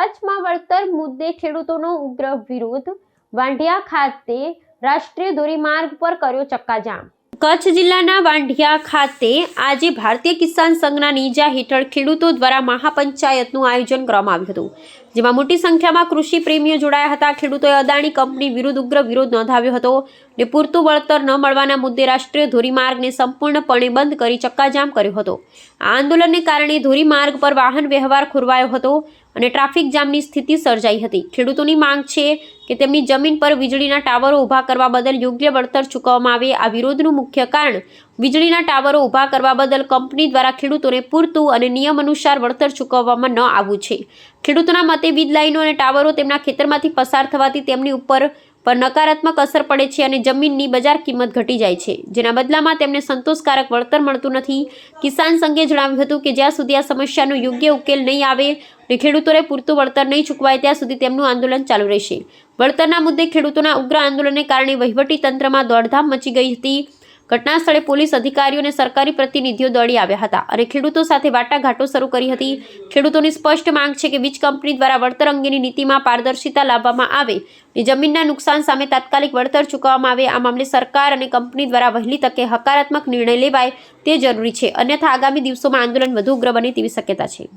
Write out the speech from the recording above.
કચ્છમાં વળતર મુદ્દે ખેડૂતોનો ઉગ્ર વિરોધ. વાંઢિયા ખાતે રાષ્ટ્રીય ધોરીમાર્ગ પર કર્યો ચક્કાજામ. કચ્છ જિલ્લાના વાંઢિયા ખાતે આજે ભારતીય કિસાન સંઘના નેજા હેઠળ ખેડૂતો દ્વારા મહાપંચાયતનું આયોજન કરવામાં આવ્યું હતું, જેમાં મોટી સંખ્યામાં કૃષિ પ્રેમીઓ જોડાયા હતા. ખેડૂતોએ અદાણી કંપની વિરુદ્ધ ઉગ્ર વિરોધ નોંધાવ્યો હતો અને પૂરતું વળતર ન મળવાના મુદ્દે રાષ્ટ્રીય ધોરીમાર્ગને સંપૂર્ણપણે બંધ કરી ચક્કાજામ કર્યો હતો. આ આંદોલનને કારણે ધોરીમાર્ગ પર વાહન વ્યવહાર ખોરવાયો હતો અને ટ્રાફિક જામની સ્થિતિ સર્જાઈ હતી. ખેડૂતોની માંગ છે કે તેમની જમીન પર વીજળીના ટાવરો ઊભા કરવા બદલ યોગ્ય વળતર ચૂકવવામાં આવે. આ વિરોધનું મુખ્ય કારણ વીજળીના ટાવરો ઊભા કરવા બદલ કંપની દ્વારા ખેડૂતોને પૂરતું અને નિયમ અનુસાર વળતર ચૂકવવામાં ન આવવું છે. ખેડૂતોના મતે વીજ લાઈનો અને ટાવરો તેમના ખેતરમાંથી પસાર થવાથી તેમની ઉપર નકારાત્મક અસર પડે છે અને જમીનની બજાર કિંમત ઘટી જાય છે, જેના બદલામાં તેમને સંતોષકારક વળતર મળતું નથી. કિસાન સંઘે જણાવ્યું હતું કે જ્યાં સુધી આ સમસ્યાનો યોગ્ય ઉકેલ નહીં આવે અને ખેડૂતોને પૂરતું વળતર નહીં ચૂકવાય ત્યાં સુધી તેમનું આંદોલન ચાલુ રહેશે. વળતરના મુદ્દે ખેડૂતોના ઉગ્ર આંદોલનને કારણે વહીવટી તંત્રમાં દોડધામ મચી ગઈ હતી. ઘટના સ્થળે પોલીસ અધિકારીઓ અને સરકારી પ્રતિનિધિઓ દોડી આવ્યા હતા અને ખેડૂતો સાથે વાટાઘાટો શરૂ કરી હતી. ખેડૂતોની સ્પષ્ટ માંગ છે કે વીજ કંપની દ્વારા વળતર અંગેની નીતિમાં પારદર્શિતા લાવવામાં આવે અને જમીનના નુકસાન સામે તાત્કાલિક વળતર ચૂકવવામાં આવે. આ મામલે સરકાર અને કંપની દ્વારા વહેલી તકે હકારાત્મક નિર્ણય લેવાય તે જરૂરી છે, અન્યથા આગામી દિવસોમાં આંદોલન વધુ ઉગ્ર બને તેવી શક્યતા છે.